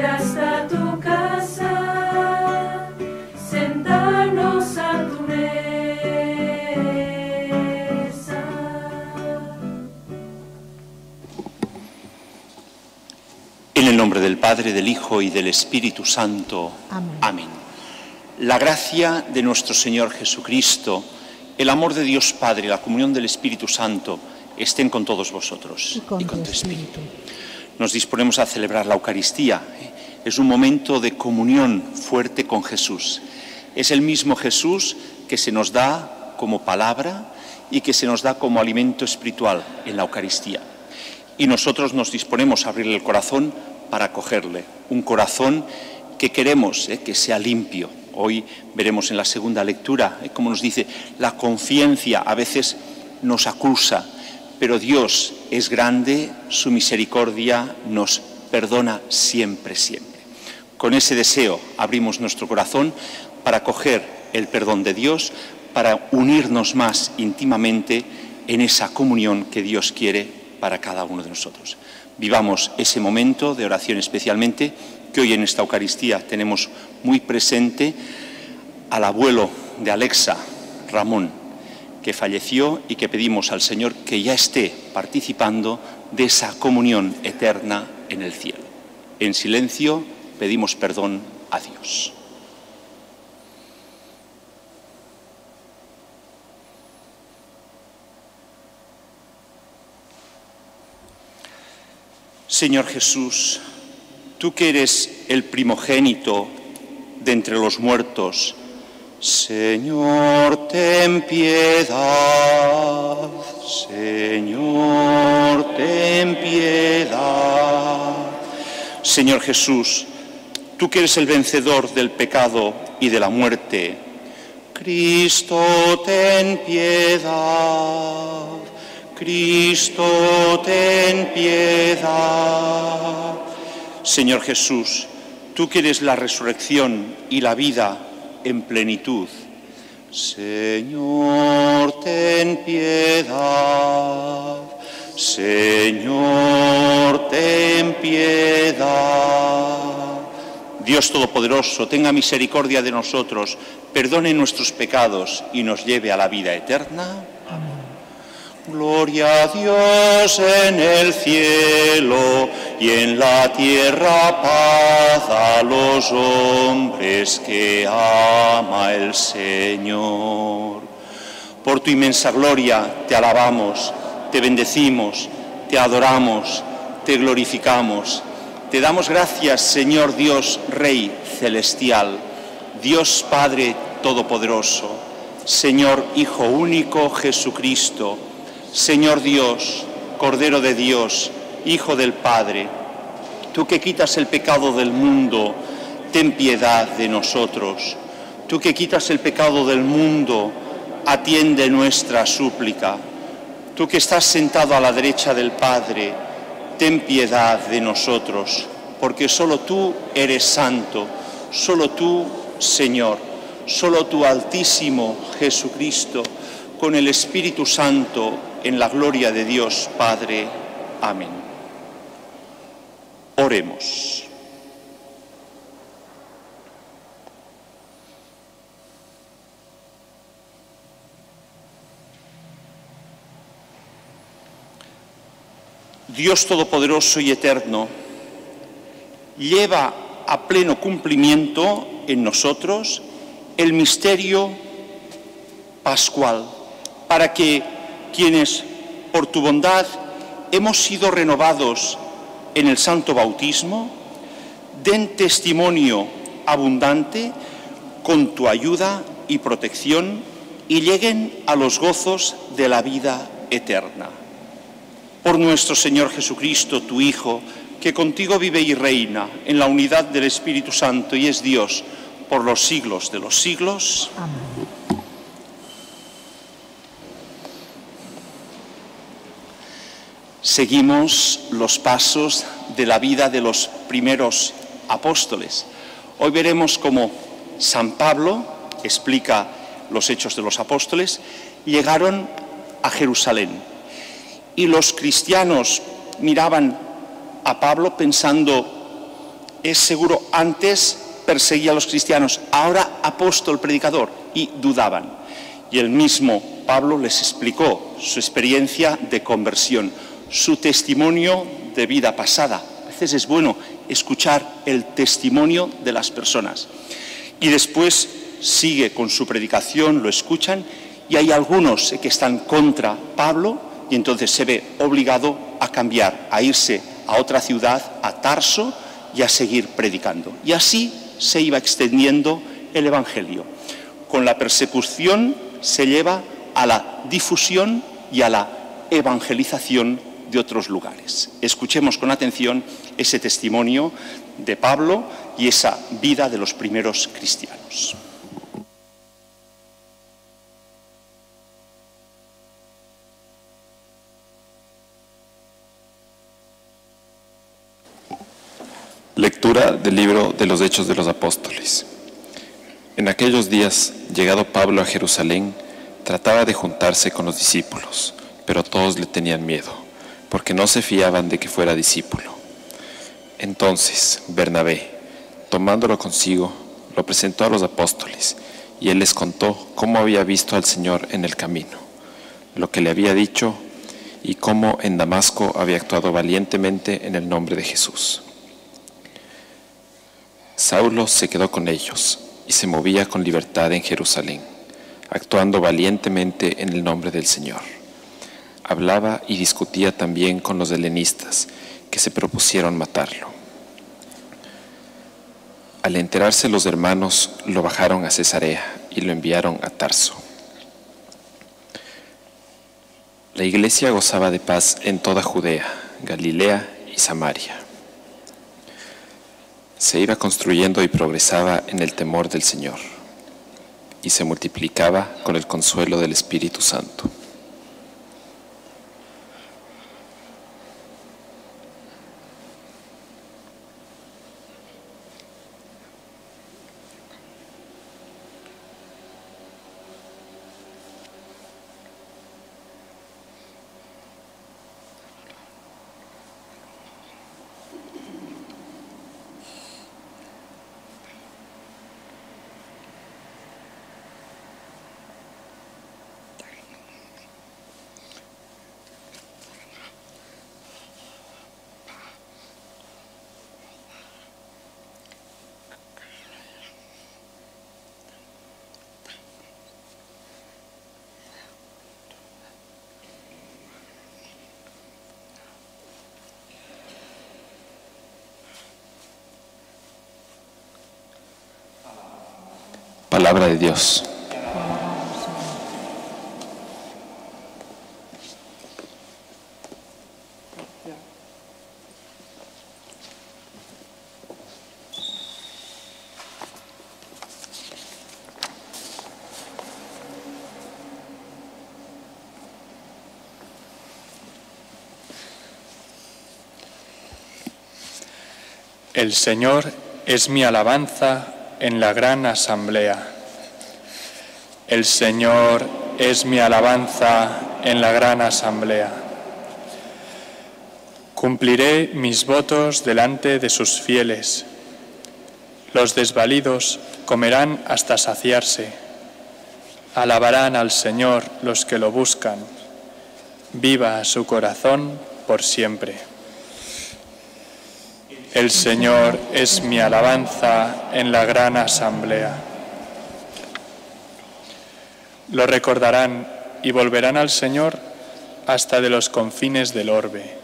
ir hasta tu casa, sentarnos a tu mesa. En el nombre del Padre, del Hijo y del Espíritu Santo. Amén. Amén. La gracia de nuestro Señor Jesucristo, el amor de Dios Padre y la comunión del Espíritu Santo estén con todos vosotros Y con tu espíritu. Nos disponemos a celebrar la Eucaristía. Es un momento de comunión fuerte con Jesús. Es el mismo Jesús que se nos da como palabra y que se nos da como alimento espiritual en la Eucaristía. Y nosotros nos disponemos a abrirle el corazón para acogerle. Un corazón que queremos que sea limpio. Hoy veremos en la segunda lectura, como nos dice, la conciencia a veces nos acusa, pero Dios es grande, su misericordia nos perdona siempre, siempre. Con ese deseo abrimos nuestro corazón para acoger el perdón de Dios, para unirnos más íntimamente en esa comunión que Dios quiere para cada uno de nosotros. Vivamos ese momento de oración especialmente, que hoy en esta Eucaristía tenemos muy presente al abuelo de Alexa, Ramón, que falleció y que pedimos al Señor que ya esté participando de esa comunión eterna en el cielo. En silencio pedimos perdón a Dios. Señor Jesús, tú que eres el primogénito de entre los muertos, Señor, ten piedad. Señor, ten piedad. Señor Jesús, tú que eres el vencedor del pecado y de la muerte, Cristo, ten piedad. Cristo, ten piedad. Señor Jesús, tú que eres la resurrección y la vida en plenitud, Señor, ten piedad. Señor, ten piedad. Dios Todopoderoso, tenga misericordia de nosotros, perdone nuestros pecados y nos lleve a la vida eterna. Gloria a Dios en el cielo y en la tierra paz a los hombres que ama el Señor. Por tu inmensa gloria te alabamos, te bendecimos, te adoramos, te glorificamos. Te damos gracias, Señor Dios, Rey celestial, Dios Padre Todopoderoso, Señor Hijo único Jesucristo, Señor Dios, Cordero de Dios, Hijo del Padre, tú que quitas el pecado del mundo, ten piedad de nosotros. Tú que quitas el pecado del mundo, atiende nuestra súplica. Tú que estás sentado a la derecha del Padre, ten piedad de nosotros, porque solo tú eres santo, solo tú, Señor, solo tú, Altísimo Jesucristo, con el Espíritu Santo, en la gloria de Dios Padre. Amén. Oremos. Dios Todopoderoso y Eterno, lleva a pleno cumplimiento en nosotros el misterio pascual, para que quienes, por tu bondad, hemos sido renovados en el santo bautismo, den testimonio abundante con tu ayuda y protección y lleguen a los gozos de la vida eterna. Por nuestro Señor Jesucristo, tu Hijo, que contigo vive y reina en la unidad del Espíritu Santo y es Dios por los siglos de los siglos. Amén. Seguimos los pasos de la vida de los primeros apóstoles. Hoy veremos cómo San Pablo explica los hechos de los apóstoles. Llegaron a Jerusalén y los cristianos miraban a Pablo pensando es seguro antes perseguía a los cristianos, ahora apóstol, predicador, y dudaban. Y el mismo Pablo les explicó su experiencia de conversión, su testimonio de vida pasada. A veces es bueno escuchar el testimonio de las personas. Y después sigue con su predicación, lo escuchan, y hay algunos que están contra Pablo, y entonces se ve obligado a cambiar, a irse a otra ciudad, a Tarso, y a seguir predicando. Y así se iba extendiendo el Evangelio. Con la persecución se lleva a la difusión y a la evangelización de otros lugares. Escuchemos con atención ese testimonio de Pablo y esa vida de los primeros cristianos. Lectura del libro de los Hechos de los Apóstoles. En aquellos días, llegado Pablo a Jerusalén, trataba de juntarse con los discípulos, pero todos le tenían miedo, porque no se fiaban de que fuera discípulo. Entonces, Bernabé, tomándolo consigo, lo presentó a los apóstoles, y él les contó cómo había visto al Señor en el camino, lo que le había dicho, y cómo en Damasco había actuado valientemente en el nombre de Jesús. Saulo se quedó con ellos y se movía con libertad en Jerusalén, actuando valientemente en el nombre del Señor. Hablaba y discutía también con los helenistas, que se propusieron matarlo. Al enterarse los hermanos, lo bajaron a Cesarea y lo enviaron a Tarso. La iglesia gozaba de paz en toda Judea, Galilea y Samaria. Se iba construyendo y progresaba en el temor del Señor, y se multiplicaba con el consuelo del Espíritu Santo. Palabra de Dios. El Señor es mi alabanza en la gran asamblea. El Señor es mi alabanza en la gran asamblea. Cumpliré mis votos delante de sus fieles. Los desvalidos comerán hasta saciarse. Alabarán al Señor los que lo buscan. Viva su corazón por siempre. El Señor es mi alabanza en la gran asamblea. Lo recordarán y volverán al Señor hasta de los confines del orbe.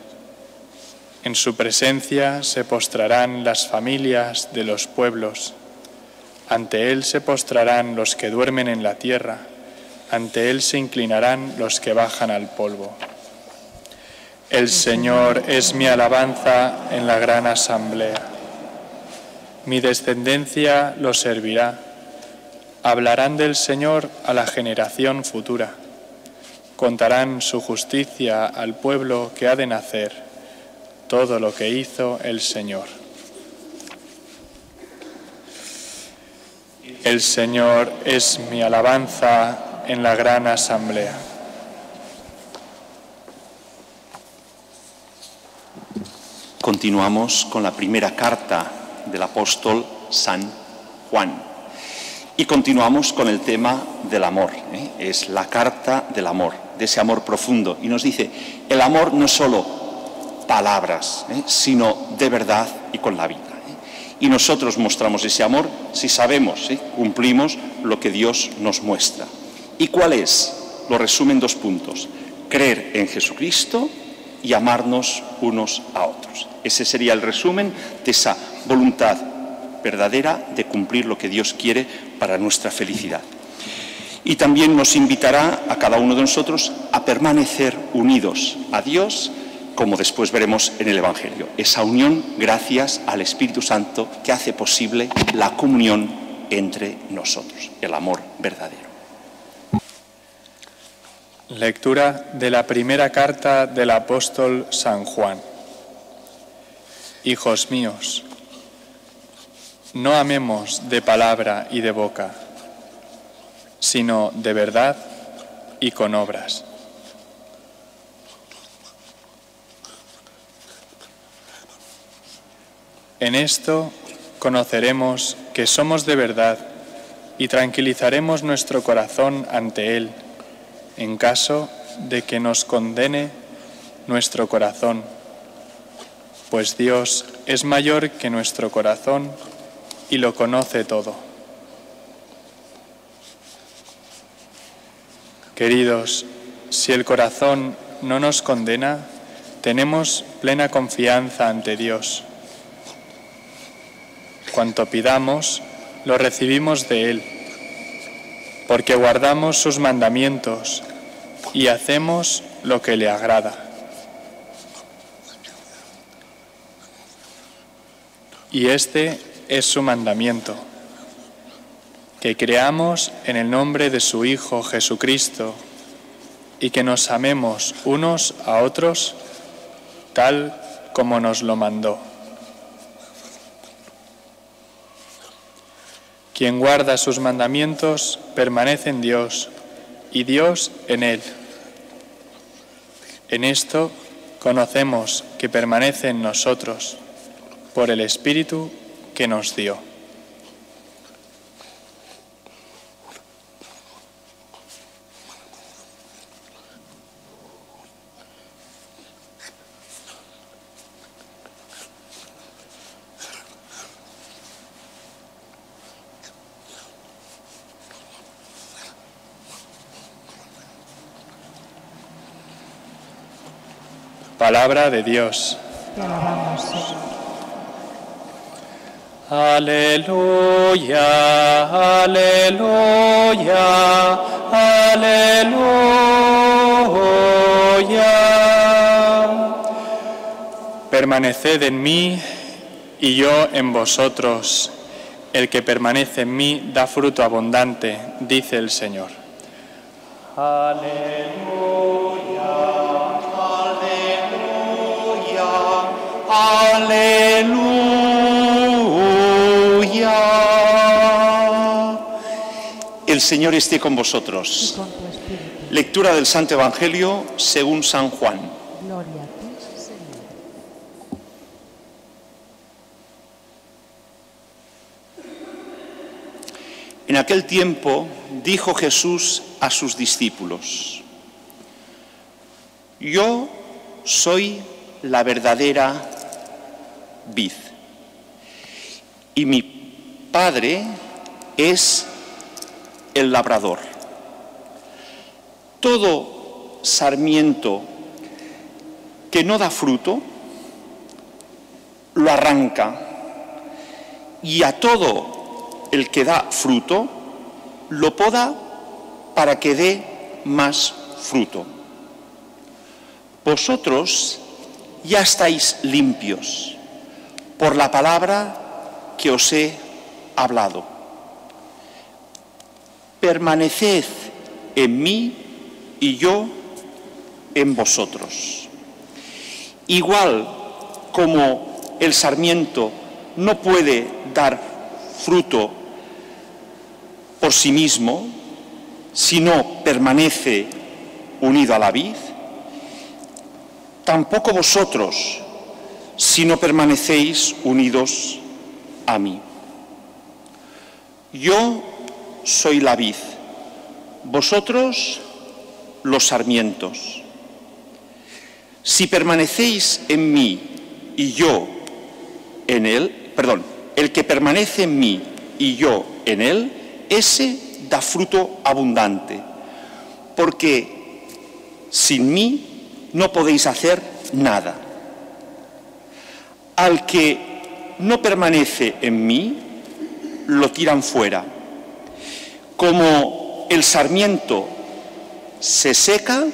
En su presencia se postrarán las familias de los pueblos. Ante Él se postrarán los que duermen en la tierra. Ante Él se inclinarán los que bajan al polvo. El Señor es mi alabanza en la gran asamblea. Mi descendencia lo servirá. Hablarán del Señor a la generación futura. Contarán su justicia al pueblo que ha de nacer, todo lo que hizo el Señor. El Señor es mi alabanza en la gran asamblea. Continuamos con la primera carta del apóstol San Juan. Y continuamos con el tema del amor, ¿eh? Es la carta del amor, de ese amor profundo. Y nos dice, el amor no es solo palabras, sino de verdad y con la vida. Y nosotros mostramos ese amor si sabemos, cumplimos lo que Dios nos muestra. ¿Y cuál es? Lo resume en 2 puntos. Creer en Jesucristo y amarnos unos a otros. Ese sería el resumen de esa voluntad verdadera de cumplir lo que Dios quiere para nuestra felicidad. Y también nos invitará a cada uno de nosotros a permanecer unidos a Dios, como después veremos en el Evangelio. Esa unión gracias al Espíritu Santo que hace posible la comunión entre nosotros, el amor verdadero. Lectura de la primera carta del apóstol San Juan. Hijos míos, no amemos de palabra y de boca, sino de verdad y con obras. En esto conoceremos que somos de verdad y tranquilizaremos nuestro corazón ante Él, en caso de que nos condene nuestro corazón, pues Dios es mayor que nuestro corazón y lo conoce todo. Queridos, si el corazón no nos condena, tenemos plena confianza ante Dios. Cuanto pidamos, lo recibimos de Él, porque guardamos sus mandamientos y hacemos lo que le agrada. Y este es su mandamiento, que creamos en el nombre de su Hijo Jesucristo y que nos amemos unos a otros tal como nos lo mandó. Quien guarda sus mandamientos permanece en Dios y Dios en él. En esto conocemos que permanece en nosotros por el Espíritu que nos dio. Palabra de Dios. Te alabamos, Señor. Aleluya, aleluya, aleluya. Permaneced en mí y yo en vosotros. El que permanece en mí da fruto abundante, dice el Señor. Aleluya. Aleluya. El Señor esté con vosotros. Y con tu espíritu. Lectura del Santo Evangelio según San Juan. Gloria a ti, Señor. En aquel tiempo dijo Jesús a sus discípulos: Yo soy la verdadera vid, y mi Padre es el labrador. Todo sarmiento que no da fruto, lo arranca, y a todo el que da fruto, lo poda para que dé más fruto. Vosotros ya estáis limpios por la palabra que os he hablado. Permaneced en mí y yo en vosotros. Igual como el sarmiento no puede dar fruto por sí mismo, si no permanece unido a la vid, tampoco vosotros, si no permanecéis unidos a mí. Yo soy la vid, vosotros los sarmientos. Si permanecéis en mí y yo en él, el que permanece en mí y yo en él, ese da fruto abundante, porque sin mí no podéis hacer nada. Al que no permanece en mí, lo tiran fuera. Como el sarmiento se seca,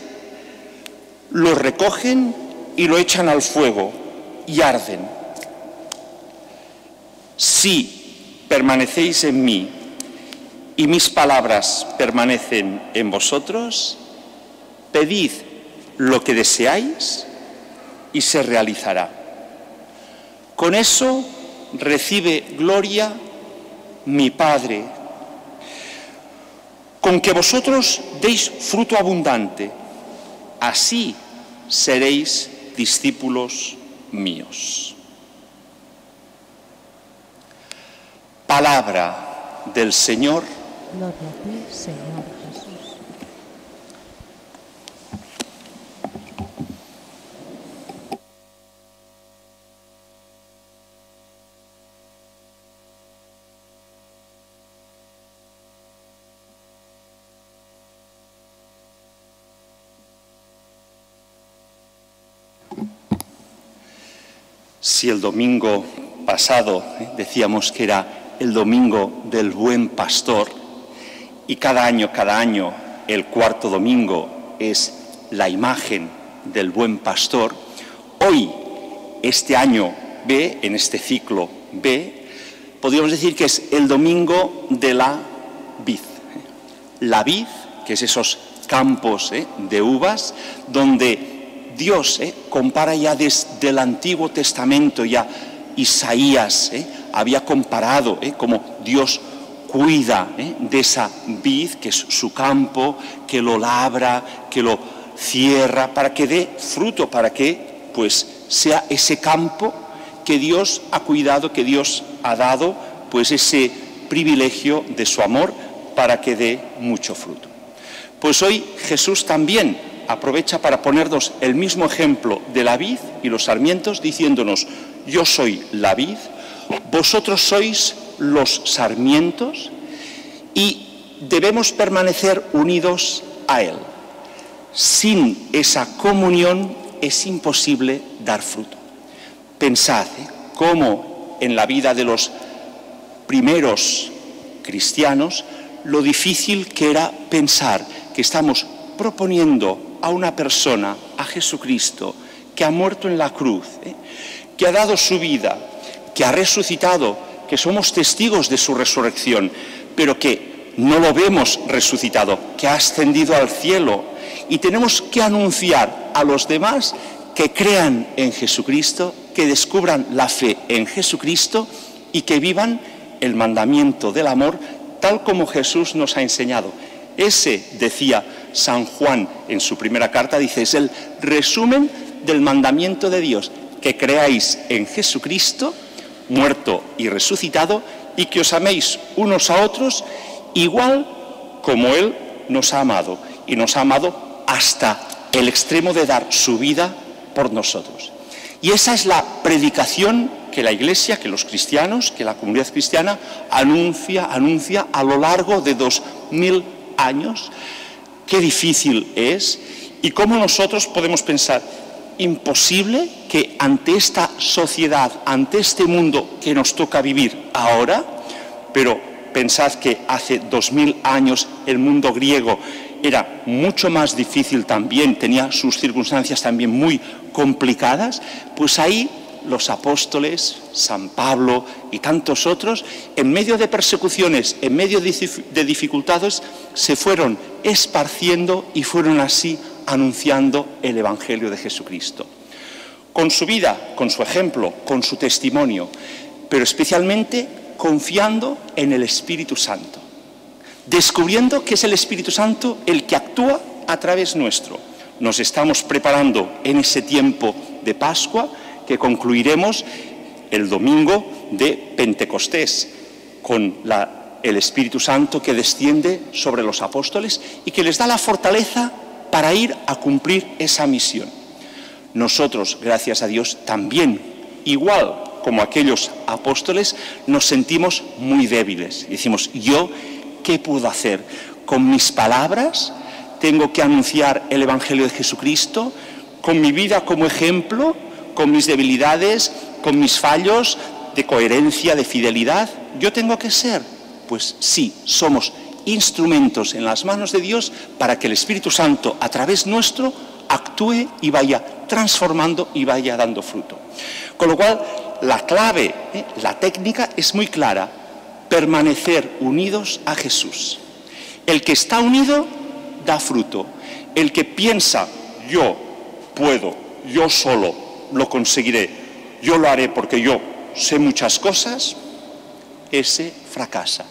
lo recogen y lo echan al fuego y arden. Si permanecéis en mí y mis palabras permanecen en vosotros, pedid lo que deseáis y se realizará. Con eso recibe gloria mi Padre, con que vosotros deis fruto abundante, así seréis discípulos míos. Palabra del Señor. Gloria a ti, Señor Jesús. Si el domingo pasado decíamos que era el domingo del buen pastor y cada año el cuarto domingo es la imagen del buen pastor, hoy, este año B, en este ciclo B, podríamos decir que es el domingo de la vid. La vid, que es esos campos de uvas, donde Dios compara ya desde el Antiguo Testamento, ya Isaías había comparado como Dios cuida de esa vid, que es su campo, que lo labra, que lo cierra, para que dé fruto, para que pues sea ese campo que Dios ha cuidado, que Dios ha dado, pues ese privilegio de su amor para que dé mucho fruto. Pues hoy Jesús también aprovecha para ponernos el mismo ejemplo de la vid y los sarmientos, diciéndonos: yo soy la vid, vosotros sois los sarmientos y debemos permanecer unidos a Él. Sin esa comunión es imposible dar fruto. Pensad cómo en la vida de los primeros cristianos lo difícil que era pensar que estamos proponiendo a una persona, a Jesucristo, que ha muerto en la cruz, que ha dado su vida, que ha resucitado, que somos testigos de su resurrección, pero que no lo vemos resucitado, que ha ascendido al cielo, y tenemos que anunciar a los demás que crean en Jesucristo, que descubran la fe en Jesucristo y que vivan el mandamiento del amor tal como Jesús nos ha enseñado. Ese, decía San Juan en su primera carta, dice, es el resumen del mandamiento de Dios, que creáis en Jesucristo, muerto y resucitado, y que os améis unos a otros igual como Él nos ha amado, y nos ha amado hasta el extremo de dar su vida por nosotros. Y esa es la predicación que la Iglesia, que los cristianos, que la comunidad cristiana anuncia a lo largo de 2000 años. Qué difícil es, y cómo nosotros podemos pensar, imposible que ante esta sociedad, ante este mundo que nos toca vivir ahora, pero pensad que hace 2000 años el mundo griego era mucho más difícil también, tenía sus circunstancias también muy complicadas, pues ahí los apóstoles, San Pablo y tantos otros, en medio de persecuciones, en medio de dificultades, se fueron esparciendo y fueron así anunciando el Evangelio de Jesucristo. Con su vida, con su ejemplo, con su testimonio, pero especialmente confiando en el Espíritu Santo, descubriendo que es el Espíritu Santo el que actúa a través nuestro. Nos estamos preparando en ese tiempo de Pascua, que concluiremos el domingo de Pentecostés, con el Espíritu Santo que desciende sobre los apóstoles y que les da la fortaleza para ir a cumplir esa misión. Nosotros, gracias a Dios, también, igual como aquellos apóstoles, nos sentimos muy débiles. Y decimos, ¿yo qué puedo hacer? Con mis palabras tengo que anunciar el Evangelio de Jesucristo, con mi vida como ejemplo, con mis debilidades, con mis fallos de coherencia, de fidelidad. ¿Yo tengo que ser? Pues sí, somos instrumentos en las manos de Dios para que el Espíritu Santo, a través nuestro, actúe y vaya transformando y vaya dando fruto. Con lo cual, la clave, la técnica es muy clara: permanecer unidos a Jesús. El que está unido da fruto. El que piensa, yo puedo, yo solo lo conseguiré, yo lo haré porque yo sé muchas cosas, ese fracasa.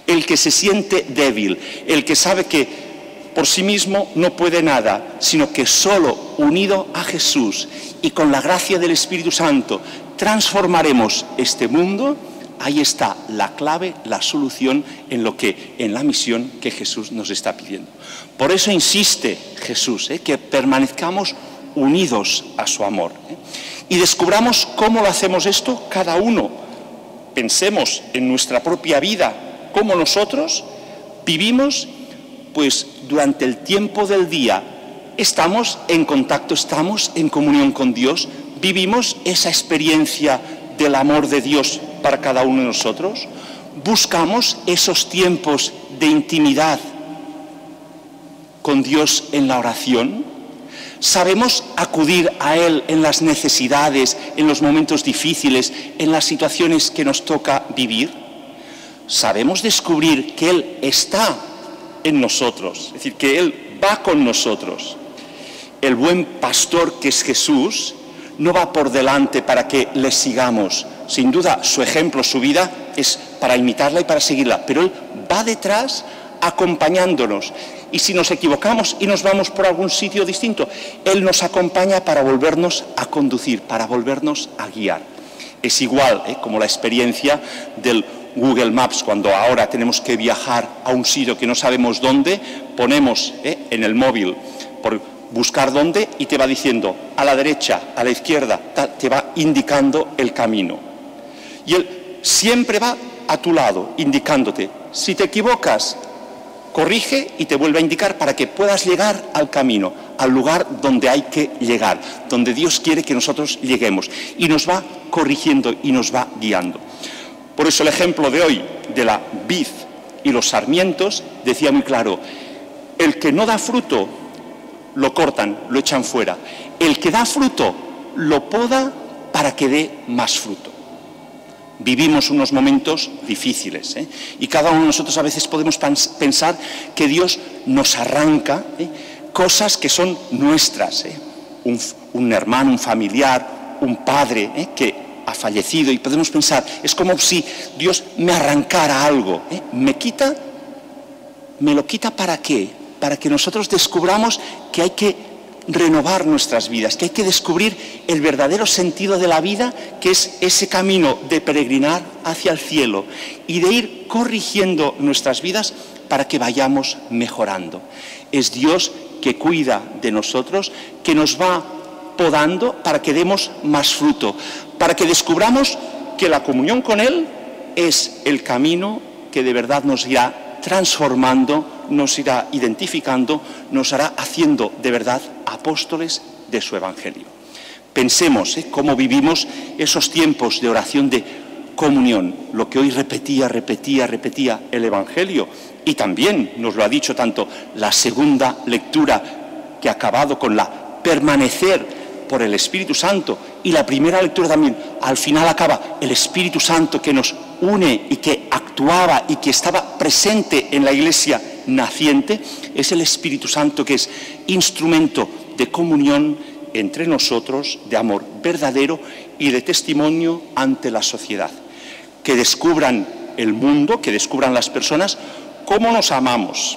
El que se siente débil, el que sabe que por sí mismo no puede nada, sino que solo unido a Jesús y con la gracia del Espíritu Santo transformaremos este mundo, ahí está la clave, la solución en la misión que Jesús nos está pidiendo. Por eso insiste Jesús, que permanezcamos unidos a su amor. Y descubramos cómo lo hacemos esto cada uno. Pensemos en nuestra propia vida, cómo nosotros vivimos, pues durante el tiempo del día estamos en contacto, estamos en comunión con Dios, vivimos esa experiencia del amor de Dios para cada uno de nosotros, buscamos esos tiempos de intimidad con Dios en la oración, sabemos acudir a Él en las necesidades, en los momentos difíciles, en las situaciones que nos toca vivir, sabemos descubrir que Él está en nosotros, es decir, que Él va con nosotros. El buen pastor que es Jesús no va por delante para que le sigamos. Sin duda, su ejemplo, su vida, es para imitarla y para seguirla, pero Él va detrás acompañándonos. Y si nos equivocamos y nos vamos por algún sitio distinto, Él nos acompaña para volvernos a conducir, para volvernos a guiar. Es igual como la experiencia del Google Maps, cuando ahora tenemos que viajar a un sitio que no sabemos dónde, ponemos en el móvil por buscar dónde y te va diciendo a la derecha, a la izquierda, te va indicando el camino. Y Él siempre va a tu lado, indicándote. Si te equivocas, corrige y te vuelve a indicar para que puedas llegar al camino, al lugar donde hay que llegar, donde Dios quiere que nosotros lleguemos. Y nos va corrigiendo y nos va guiando. Por eso el ejemplo de hoy de la vid y los sarmientos decía muy claro: el que no da fruto lo cortan, lo echan fuera. El que da fruto lo poda para que dé más fruto. Vivimos unos momentos difíciles, y cada uno de nosotros a veces podemos pensar que Dios nos arranca cosas que son nuestras. Un hermano, un familiar, un padre que ha fallecido, y podemos pensar, es como si Dios me arrancara algo, me lo quita ¿para qué? Para que nosotros descubramos que hay que renovar nuestras vidas, que hay que descubrir el verdadero sentido de la vida, que es ese camino de peregrinar hacia el cielo y de ir corrigiendo nuestras vidas para que vayamos mejorando. Es Dios que cuida de nosotros, que nos va podando para que demos más fruto, para que descubramos que la comunión con Él es el camino que de verdad nos irá transformando, nos irá identificando, nos hará haciendo de verdad apóstoles de su Evangelio. Pensemos cómo vivimos esos tiempos de oración de comunión, lo que hoy repetía el Evangelio, y también nos lo ha dicho tanto la segunda lectura, que ha acabado con la permanecer por el Espíritu Santo, y la primera lectura también, al final acaba el Espíritu Santo que nos une y que actuaba y que estaba presente en la Iglesia naciente. Es el Espíritu Santo que es instrumento de comunión entre nosotros, de amor verdadero y de testimonio ante la sociedad. Que descubran el mundo, que descubran las personas cómo nos amamos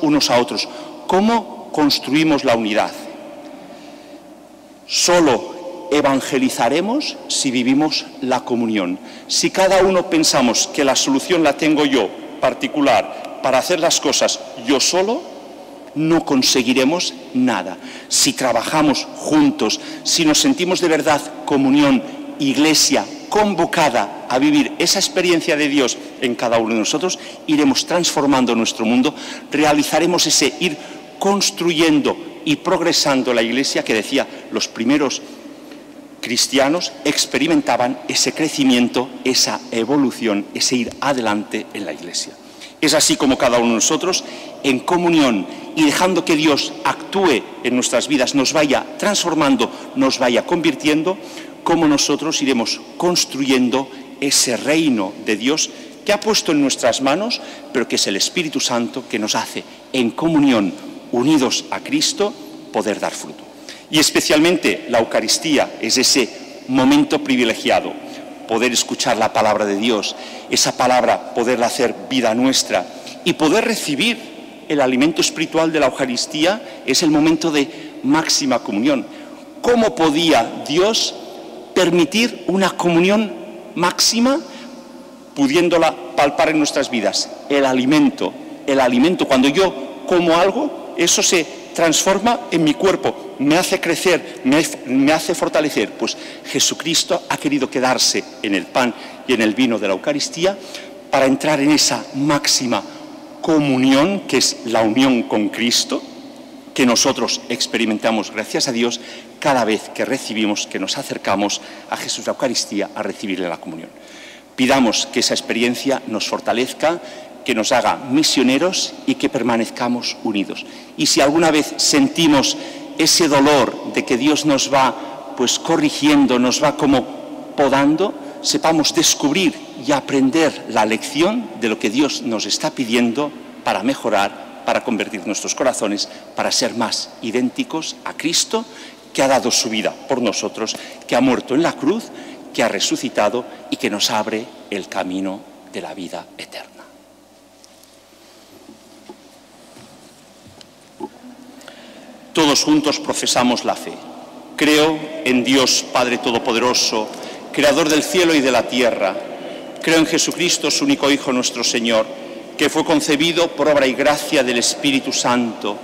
unos a otros, cómo construimos la unidad. Solo evangelizaremos si vivimos la comunión. Si cada uno pensamos que la solución la tengo yo, particular, para hacer las cosas yo solo, no conseguiremos nada. Si trabajamos juntos, si nos sentimos de verdad comunión, iglesia convocada a vivir esa experiencia de Dios en cada uno de nosotros, iremos transformando nuestro mundo, realizaremos ese ir construyendo y progresando la iglesia que decía los primeros cristianos experimentaban ese crecimiento, esa evolución, ese ir adelante en la iglesia. Es así como cada uno de nosotros, en comunión y dejando que Dios actúe en nuestras vidas, nos vaya transformando, nos vaya convirtiendo, como nosotros iremos construyendo ese reino de Dios que ha puesto en nuestras manos, pero que es el Espíritu Santo que nos hace, en comunión, unidos a Cristo, poder dar fruto. Y especialmente la Eucaristía es ese momento privilegiado, poder escuchar la palabra de Dios, esa palabra poderla hacer vida nuestra y poder recibir el alimento espiritual de la Eucaristía es el momento de máxima comunión. ¿Cómo podía Dios permitir una comunión máxima pudiéndola palpar en nuestras vidas? El alimento, cuando yo como algo, eso se transforma en mi cuerpo, me hace crecer, me hace fortalecer. Pues Jesucristo ha querido quedarse en el pan y en el vino de la Eucaristía para entrar en esa máxima comunión, que es la unión con Cristo, que nosotros experimentamos, gracias a Dios, cada vez que recibimos, que nos acercamos a Jesús la Eucaristía, a recibirle la comunión. Pidamos que esa experiencia nos fortalezca, que nos haga misioneros y que permanezcamos unidos. Y si alguna vez sentimos ese dolor de que Dios nos va pues corrigiendo, nos va como podando, sepamos descubrir y aprender la lección de lo que Dios nos está pidiendo para mejorar, para convertir nuestros corazones, para ser más idénticos a Cristo, que ha dado su vida por nosotros, que ha muerto en la cruz, que ha resucitado y que nos abre el camino de la vida eterna. Todos juntos profesamos la fe. Creo en Dios Padre Todopoderoso, Creador del cielo y de la tierra. Creo en Jesucristo, su único Hijo, nuestro Señor, que fue concebido por obra y gracia del Espíritu Santo,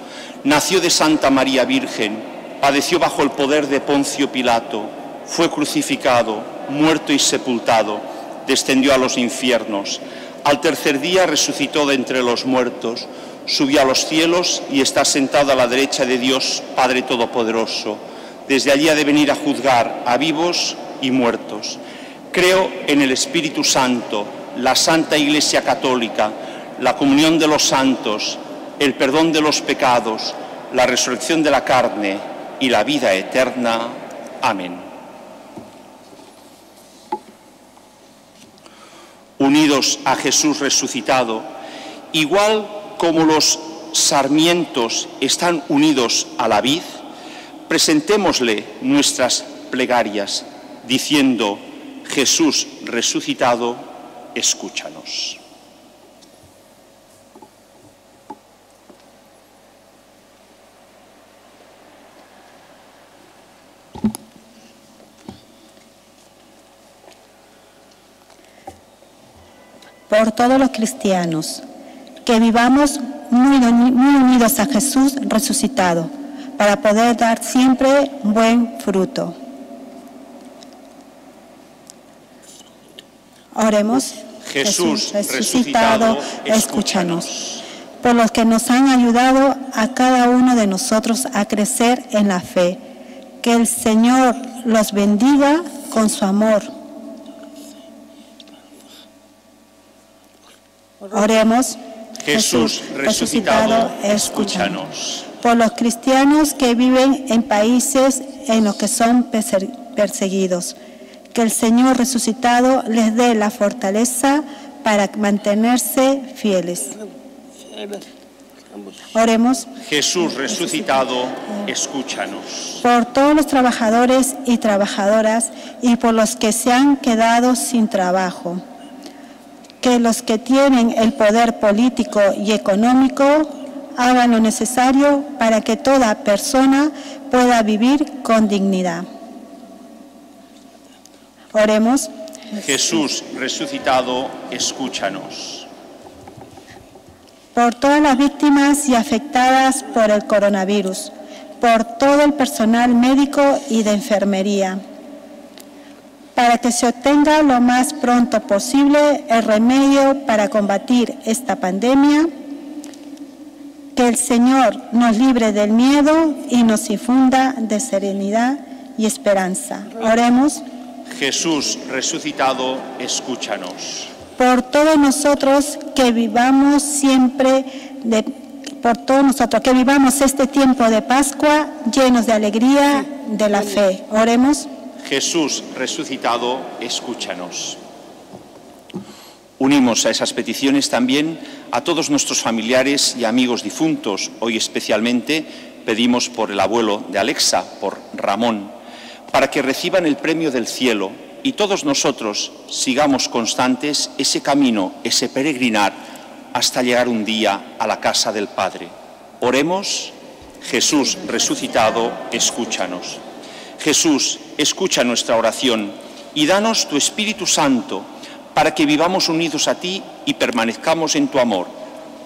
nació de Santa María Virgen, padeció bajo el poder de Poncio Pilato, fue crucificado, muerto y sepultado, descendió a los infiernos. Al tercer día resucitó de entre los muertos, subió a los cielos y está sentado a la derecha de Dios Padre Todopoderoso. Desde allí ha de venir a juzgar a vivos y muertos. Creo en el Espíritu Santo, la Santa Iglesia Católica, la comunión de los santos, el perdón de los pecados, la resurrección de la carne y la vida eterna. Amén. Unidos a Jesús resucitado, igual como los sarmientos están unidos a la vid, presentémosle nuestras plegarias, diciendo: Jesús resucitado, escúchanos. Por todos los cristianos, que vivamos muy unidos a Jesús resucitado, para poder dar siempre buen fruto. Oremos. Jesús resucitado, escúchanos. Por los que nos han ayudado a cada uno de nosotros a crecer en la fe, que el Señor los bendiga con su amor. Oremos. Jesús resucitado, escúchanos. Por los cristianos que viven en países en los que son perseguidos, que el Señor resucitado les dé la fortaleza para mantenerse fieles. Oremos. Jesús resucitado, escúchanos. Por todos los trabajadores y trabajadoras y por los que se han quedado sin trabajo, que los que tienen el poder político y económico hagan lo necesario para que toda persona pueda vivir con dignidad. Oremos. Jesús resucitado, escúchanos. Por todas las víctimas y afectadas por el coronavirus, por todo el personal médico y de enfermería, para que se obtenga lo más pronto posible el remedio para combatir esta pandemia, que el Señor nos libre del miedo y nos infunda de serenidad y esperanza. Oremos. Jesús resucitado, escúchanos. Por todos nosotros que vivamos que vivamos este tiempo de Pascua llenos de alegría de la fe. Oremos. Jesús resucitado, escúchanos. Unimos a esas peticiones también a todos nuestros familiares y amigos difuntos. Hoy especialmente pedimos por el abuelo de Alexa, por Ramón, para que reciban el premio del cielo y todos nosotros sigamos constantes ese camino, ese peregrinar, hasta llegar un día a la casa del Padre. Oremos. Jesús resucitado, escúchanos. Jesús, escucha nuestra oración y danos tu Espíritu Santo para que vivamos unidos a ti y permanezcamos en tu amor.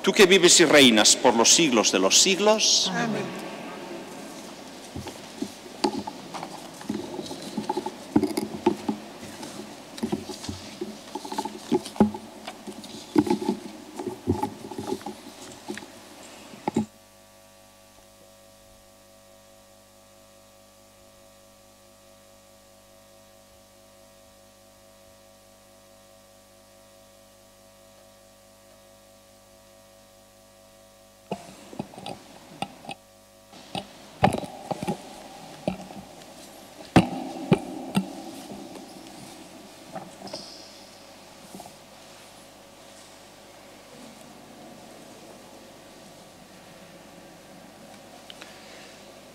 Tú que vives y reinas por los siglos de los siglos. Amén.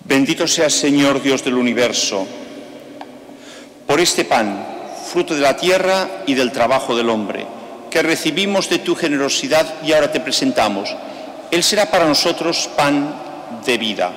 Bendito seas, Señor Dios del universo, por este pan, fruto de la tierra y del trabajo del hombre, que recibimos de tu generosidad y ahora te presentamos. Él será para nosotros pan de vida.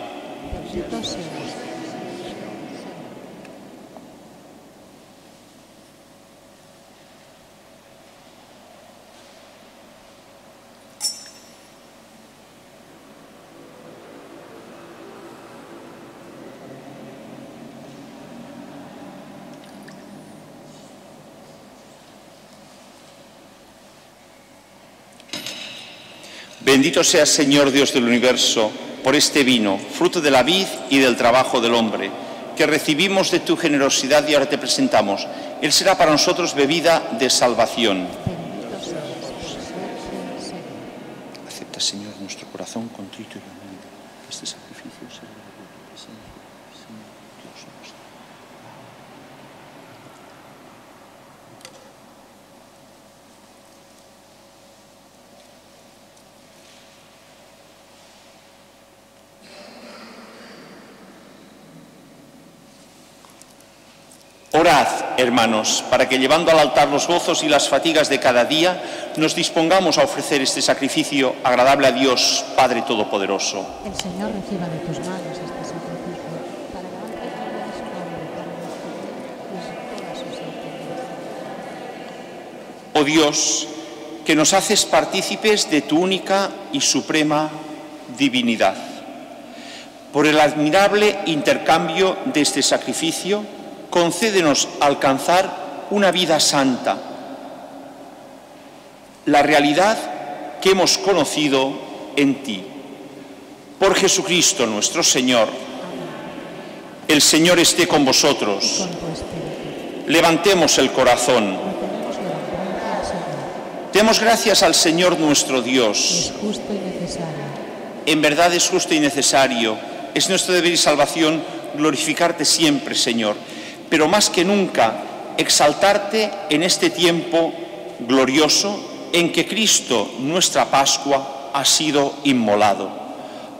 Bendito seas, Señor Dios del universo, por este vino, fruto de la vid y del trabajo del hombre, que recibimos de tu generosidad y ahora te presentamos. Él será para nosotros bebida de salvación. Acepta, Señor, nuestro corazón contrito y humilde. Este sacrificio será la presencia del Señor Dios nuestro. Orad, hermanos, para que llevando al altar los gozos y las fatigas de cada día, nos dispongamos a ofrecer este sacrificio agradable a Dios, Padre Todopoderoso. El Señor reciba de tus manos este sacrificio para la honra y gloria de su nombre, para nuestro bien y toda su santidad. Oh Dios, que nos haces partícipes de tu única y suprema divinidad. Por el admirable intercambio de este sacrificio, concédenos alcanzar una vida santa, la realidad que hemos conocido en ti. Por Jesucristo nuestro Señor. El Señor esté con vosotros. Levantemos el corazón. Demos gracias al Señor nuestro Dios. Es justo y necesario. En verdad es justo y necesario. Es nuestro deber y salvación glorificarte siempre, Señor, pero más que nunca exaltarte en este tiempo glorioso en que Cristo, nuestra Pascua, ha sido inmolado.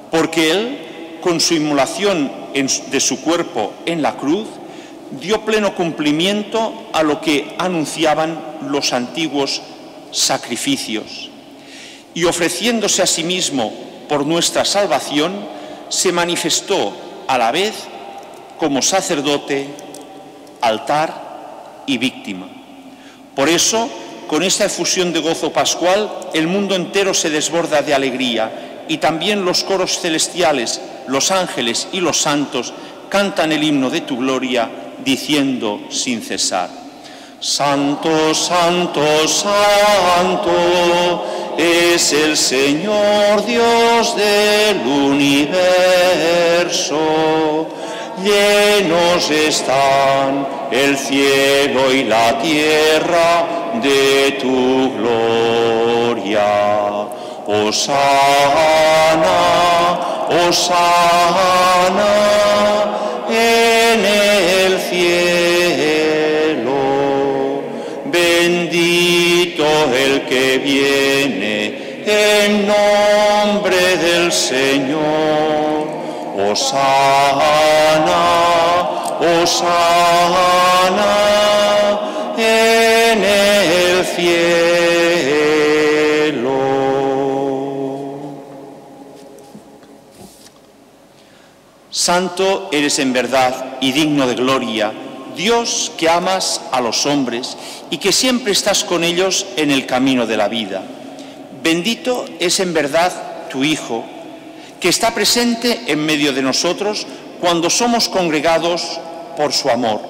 Porque Él, con su inmolación de su cuerpo en la cruz, dio pleno cumplimiento a lo que anunciaban los antiguos sacrificios. Y ofreciéndose a sí mismo por nuestra salvación, se manifestó a la vez como sacerdote, altar y víctima. Por eso, con esta efusión de gozo pascual, el mundo entero se desborda de alegría y también los coros celestiales, los ángeles y los santos cantan el himno de tu gloria, diciendo sin cesar: Santo, santo, santo, es el Señor Dios del universo. Llenos están el cielo y la tierra de tu gloria. Hosana, hosana en el cielo. Bendito el que viene en nombre del Señor. Hosana, hosana en el cielo. Santo eres en verdad y digno de gloria, Dios que amas a los hombres y que siempre estás con ellos en el camino de la vida. Bendito es en verdad tu Hijo, que está presente en medio de nosotros cuando somos congregados por su amor.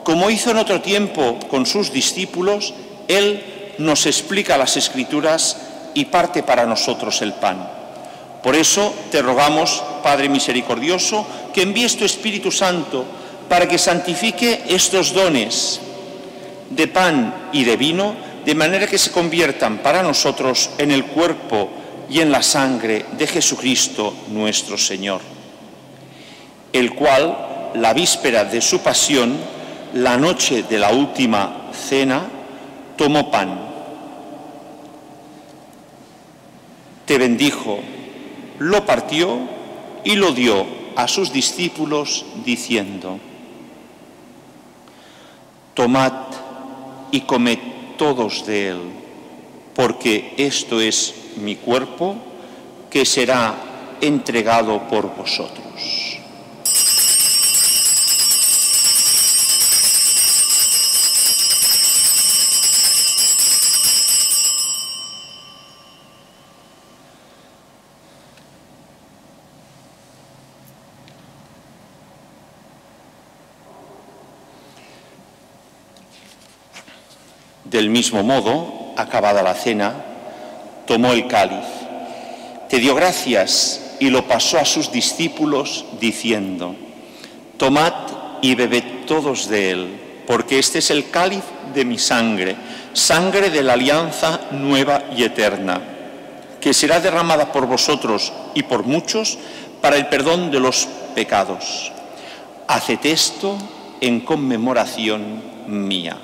Como hizo en otro tiempo con sus discípulos, Él nos explica las Escrituras y parte para nosotros el pan. Por eso te rogamos, Padre misericordioso, que envíes tu Espíritu Santo para que santifique estos dones de pan y de vino, de manera que se conviertan para nosotros en el cuerpo y en la sangre de Jesucristo nuestro Señor, el cual, la víspera de su pasión, la noche de la última cena, tomó pan, te bendijo, lo partió y lo dio a sus discípulos diciendo: Tomad y comed todos de él, porque esto es mi cuerpo, que será entregado por vosotros. Del mismo modo, acabada la cena, tomó el cáliz, te dio gracias y lo pasó a sus discípulos diciendo: Tomad y bebed todos de él, porque este es el cáliz de mi sangre, sangre de la alianza nueva y eterna, que será derramada por vosotros y por muchos para el perdón de los pecados. Haced esto en conmemoración mía.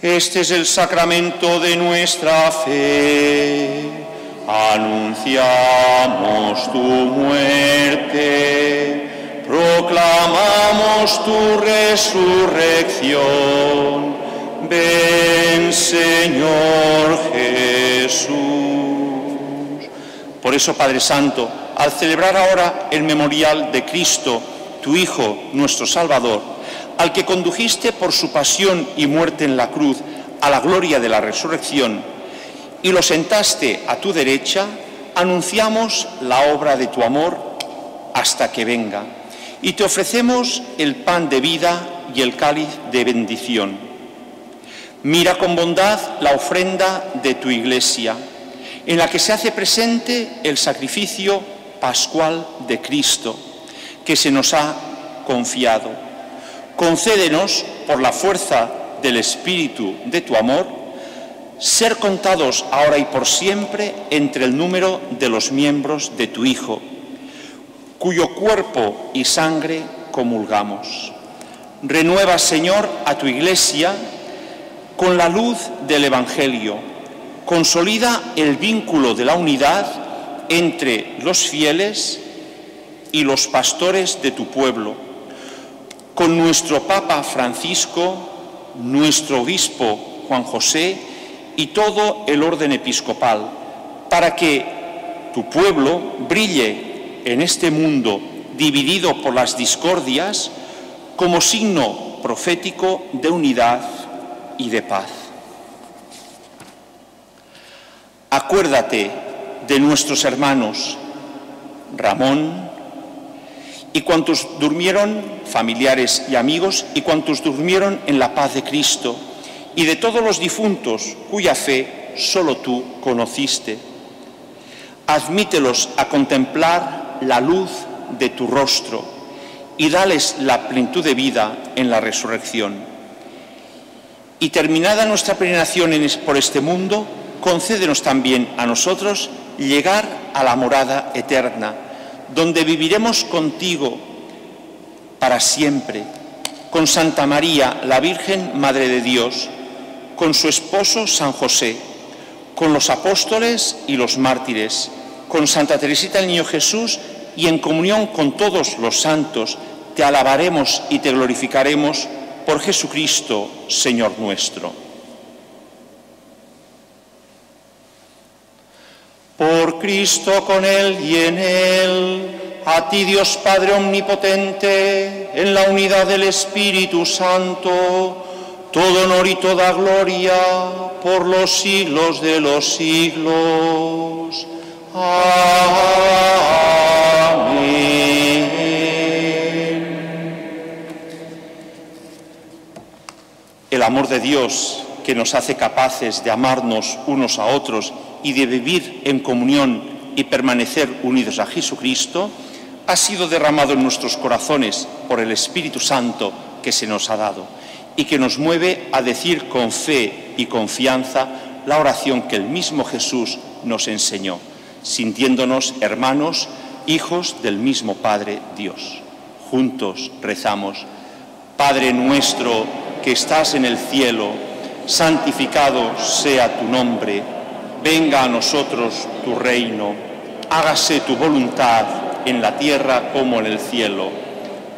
Este es el sacramento de nuestra fe. Anunciamos tu muerte, proclamamos tu resurrección. Ven, Señor Jesús. Por eso, Padre Santo, al celebrar ahora el memorial de Cristo, tu Hijo, nuestro Salvador, al que condujiste por su pasión y muerte en la cruz a la gloria de la resurrección, y lo sentaste a tu derecha, anunciamos la obra de tu amor hasta que venga, y te ofrecemos el pan de vida y el cáliz de bendición. Mira con bondad la ofrenda de tu Iglesia, en la que se hace presente el sacrificio pascual de Cristo, que se nos ha confiado. Concédenos, por la fuerza del Espíritu de tu amor, ser contados ahora y por siempre entre el número de los miembros de tu Hijo, cuyo cuerpo y sangre comulgamos. Renueva, Señor, a tu Iglesia con la luz del Evangelio. Consolida el vínculo de la unidad entre los fieles y los pastores de tu pueblo. con nuestro Papa Francisco, nuestro obispo Juan José y todo el orden episcopal, para que tu pueblo brille en este mundo dividido por las discordias como signo profético de unidad y de paz. Acuérdate de nuestros hermanos Ramón y cuantos durmieron, familiares y amigos, y cuantos durmieron en la paz de Cristo, y de todos los difuntos cuya fe solo tú conociste. Admítelos a contemplar la luz de tu rostro y dales la plenitud de vida en la resurrección. Y terminada nuestra peregrinación por este mundo, concédenos también a nosotros llegar a la morada eterna, donde viviremos contigo para siempre, con Santa María, la Virgen Madre de Dios, con su esposo San José, con los apóstoles y los mártires, con Santa Teresita del Niño Jesús y en comunión con todos los santos, te alabaremos y te glorificaremos por Jesucristo, Señor nuestro. Por Cristo, con Él y en Él, a ti Dios Padre Omnipotente, en la unidad del Espíritu Santo, todo honor y toda gloria por los siglos de los siglos. Amén. El amor de Dios, que nos hace capaces de amarnos unos a otros y de vivir en comunión y permanecer unidos a Jesucristo, ha sido derramado en nuestros corazones por el Espíritu Santo que se nos ha dado y que nos mueve a decir con fe y confianza la oración que el mismo Jesús nos enseñó, sintiéndonos hermanos, hijos del mismo Padre Dios. Juntos rezamos: Padre nuestro que estás en el cielo, santificado sea tu nombre, venga a nosotros tu reino, hágase tu voluntad en la tierra como en el cielo.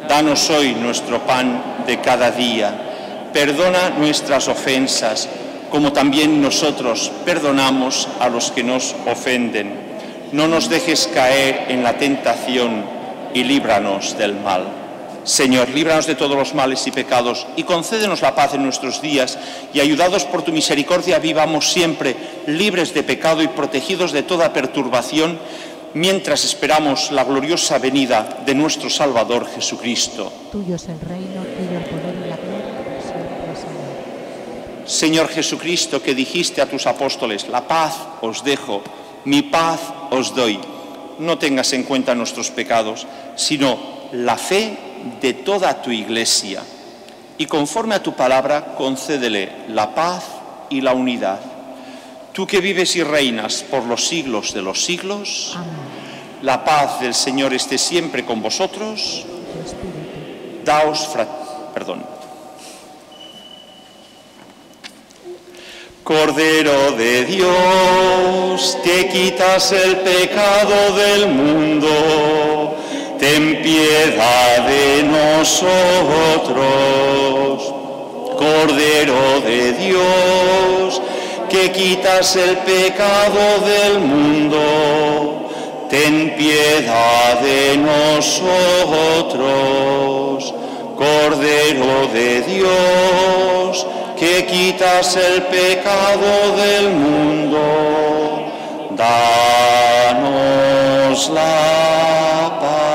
Danos hoy nuestro pan de cada día, perdona nuestras ofensas, como también nosotros perdonamos a los que nos ofenden. No nos dejes caer en la tentación y líbranos del mal. Señor, líbranos de todos los males y pecados y concédenos la paz en nuestros días, y ayudados por tu misericordia vivamos siempre libres de pecado y protegidos de toda perturbación, mientras esperamos la gloriosa venida de nuestro Salvador Jesucristo. Tuyo es el reino, tuyo el poder y la gloria por siempre, Señor. Señor Jesucristo, que dijiste a tus apóstoles: la paz os dejo, mi paz os doy. No tengas en cuenta nuestros pecados, sino la fe de toda tu Iglesia, y conforme a tu palabra concédele la paz y la unidad. Tú que vives y reinas por los siglos de los siglos, Amén. La paz del Señor esté siempre con vosotros. Tu espíritu. Daos Cordero de Dios, que quitas el pecado del mundo, ten piedad de nosotros. Cordero de Dios, que quitas el pecado del mundo, ten piedad de nosotros. Cordero de Dios, que quitas el pecado del mundo, danos la paz.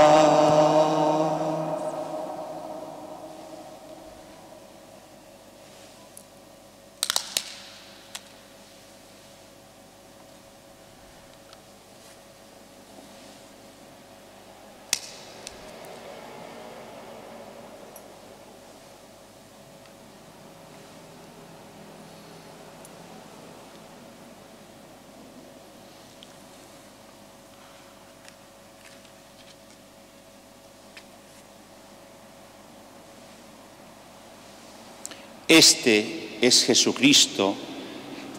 Este es Jesucristo,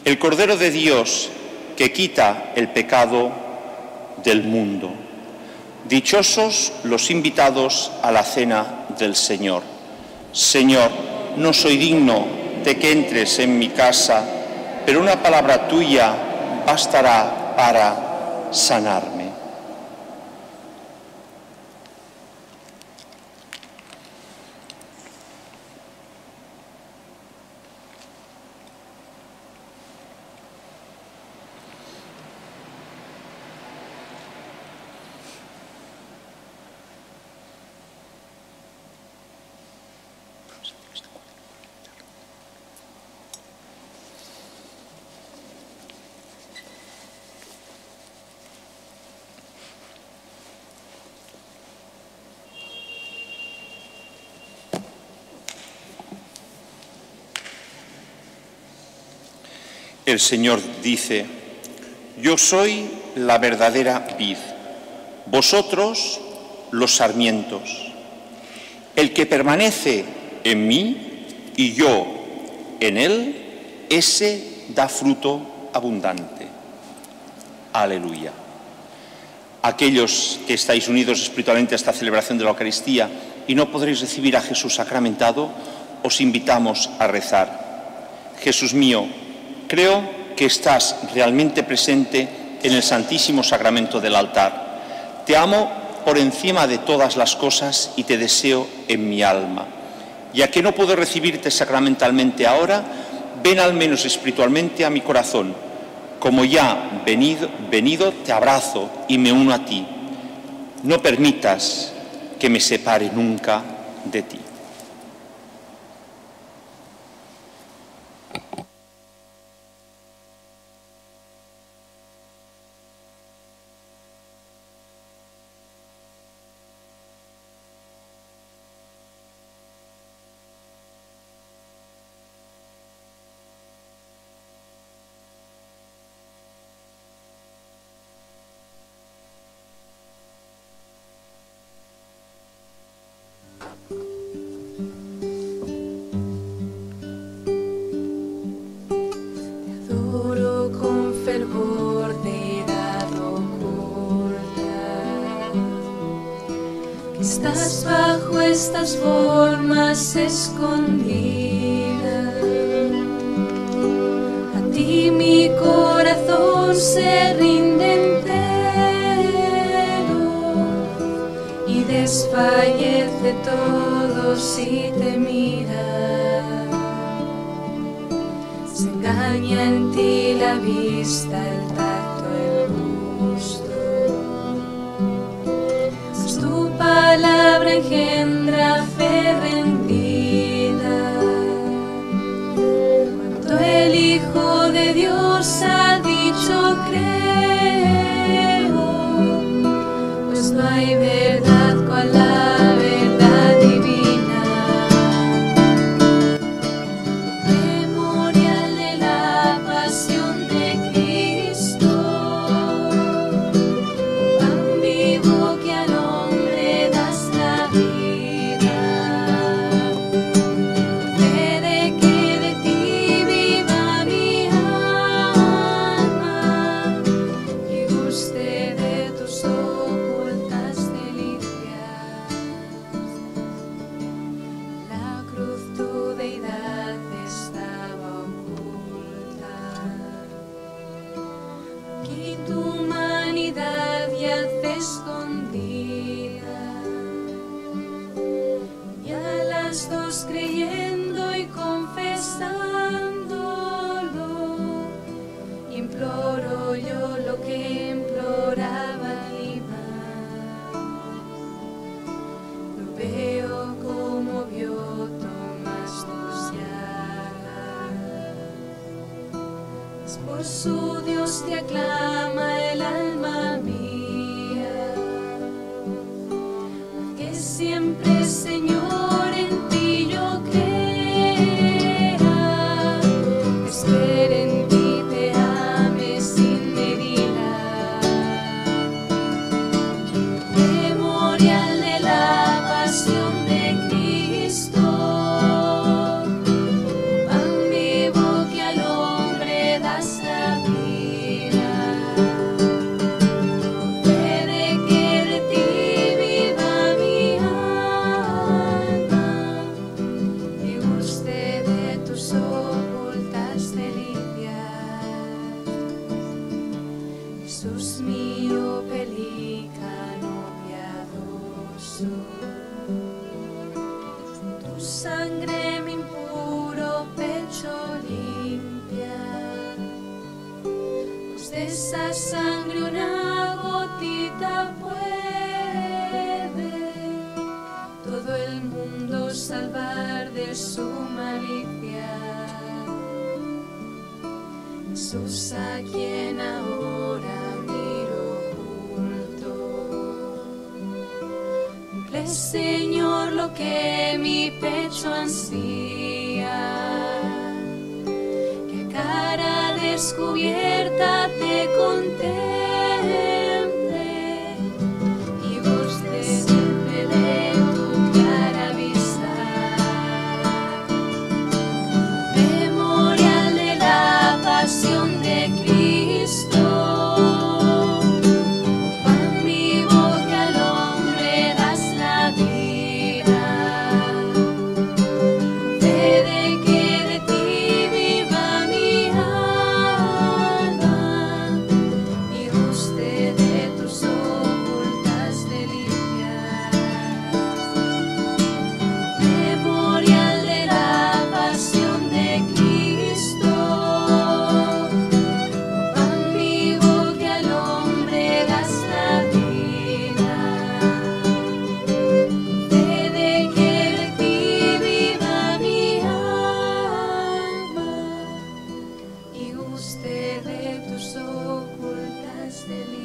el Cordero de Dios que quita el pecado del mundo. Dichosos los invitados a la cena del Señor. Señor, no soy digno de que entres en mi casa, pero una palabra tuya bastará para sanarme. El Señor dice: yo soy la verdadera vid, vosotros los sarmientos. El que permanece en mí y yo en él, ese da fruto abundante. Aleluya. Aquellos que estáis unidos espiritualmente a esta celebración de la Eucaristía y no podréis recibir a Jesús sacramentado, os invitamos a rezar. Jesús mío, creo que estás realmente presente en el Santísimo Sacramento del altar. Te amo por encima de todas las cosas y te deseo en mi alma. Ya que no puedo recibirte sacramentalmente ahora, ven al menos espiritualmente a mi corazón. Como ya venido, te abrazo y me uno a ti. No permitas que me separe nunca de ti. Estás bajo estas formas escondidas. A ti mi corazón se rinde entero y desfallece todo si te mira. Se engaña en ti la vista, el tacto, el gusto. Tu palabra engendra fe rendida. Cuando el Hijo de Dios ha dicho creo, pues no hay verdad cual la verdad divina. Memorial de la pasión de Cristo, pan vivo que al hombre das la vida. Fe de que de ti viva mi alma y guste de tus ocultas delicias. La cruz tu deidad estaba oculta, aquí tu humanidad yace escondida. Y a las dos creyendo y confesándolo, imploro yo lo que imploraba Iván. Lo veo como vio Tomás tus llagas. Por su Dios te aclama el alma mía, que siempre, Señor, en ti yo crea, espere en ti, te ame sin medida. Memorial de la pasión de Cristo, pan vivo que al hombre das la vida. Fe de que de ti viva mi alma de esa sangre una gotita puede todo el mundo salvar de su malicia. Jesús, a quien ahora miro oculto, cumple, Señor, lo que mi pecho ansía, que cara descubierta te contemple y goce siempre de tu clara vista. Memorial de la pasión de Cristo, pan vivo que al hombre das la vida, fe de que de ti viva mi alma y guste de tus ocultas delicias. Memorial de la pasión de Cristo, pan vivo que al hombre das la vida, fe de que de ti viva mi alma y guste de tus ocultas delicias.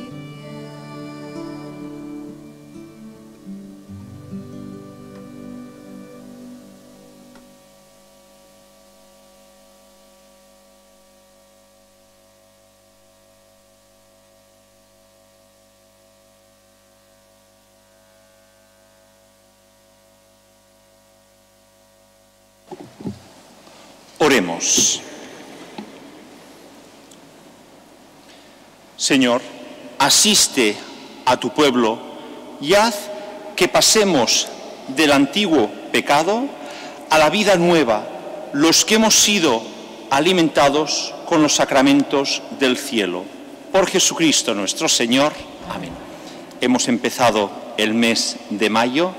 Oremos. Señor, asiste a tu pueblo y haz que pasemos del antiguo pecado a la vida nueva, los que hemos sido alimentados con los sacramentos del cielo. Por Jesucristo nuestro Señor. Amén. Hemos empezado el mes de mayo,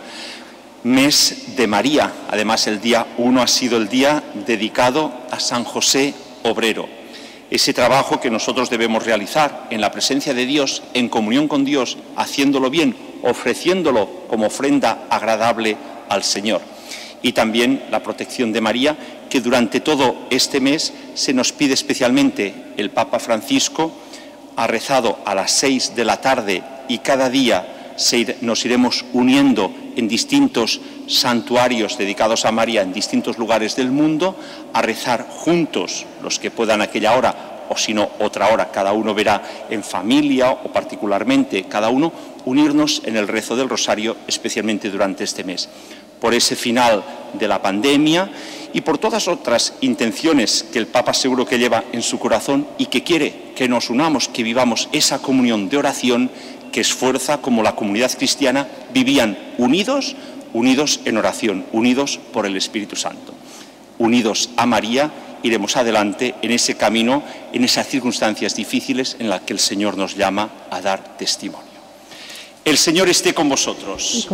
mes de María. Además, el día 1 ha sido el día dedicado a San José Obrero. Ese trabajo que nosotros debemos realizar en la presencia de Dios, en comunión con Dios, haciéndolo bien, ofreciéndolo como ofrenda agradable al Señor. Y también la protección de María, que durante todo este mes se nos pide especialmente. El Papa Francisco ha rezado a las 6 de la tarde y cada día nos iremos uniendo en distintos santuarios dedicados a María en distintos lugares del mundo a rezar juntos, los que puedan aquella hora, o si no otra hora, cada uno verá en familia o particularmente cada uno, unirnos en el rezo del rosario, especialmente durante este mes. Por ese final de la pandemia y por todas otras intenciones que el Papa seguro que lleva en su corazón y que quiere que nos unamos, que vivamos esa comunión de oración que esfuerza como la comunidad cristiana vivían unidos en oración, unidos por el Espíritu Santo. Unidos a María, iremos adelante en ese camino, en esas circunstancias difíciles en las que el Señor nos llama a dar testimonio. El Señor esté con vosotros.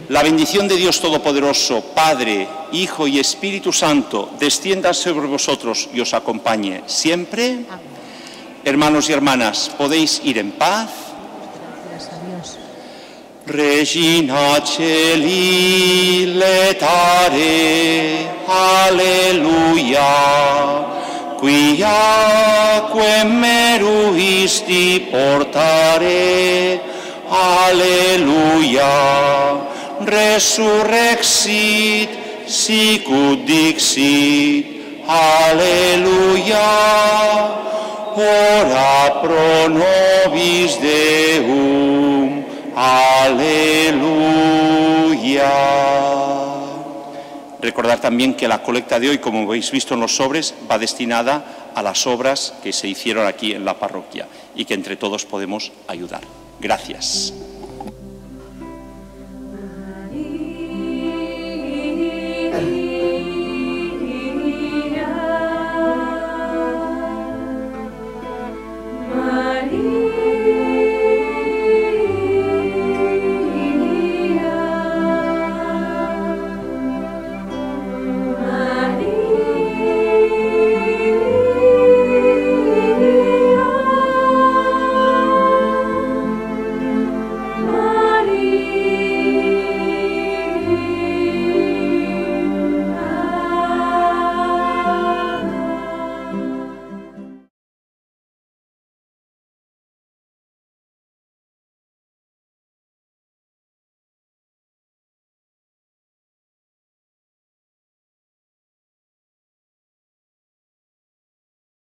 La bendición de Dios Todopoderoso, Padre, Hijo y Espíritu Santo, descienda sobre vosotros y os acompañe siempre. Amén. Hermanos y hermanas, podéis ir en paz. Regina Celi letare, alleluia, quiaque meruisti portare, alleluia, resurrexit, sicut dixit, alleluia, ora pro nobis Deum, aleluya. Recordar también que la colecta de hoy, como habéis visto en los sobres, va destinada a las obras que se hicieron aquí en la parroquia y que entre todos podemos ayudar. Gracias.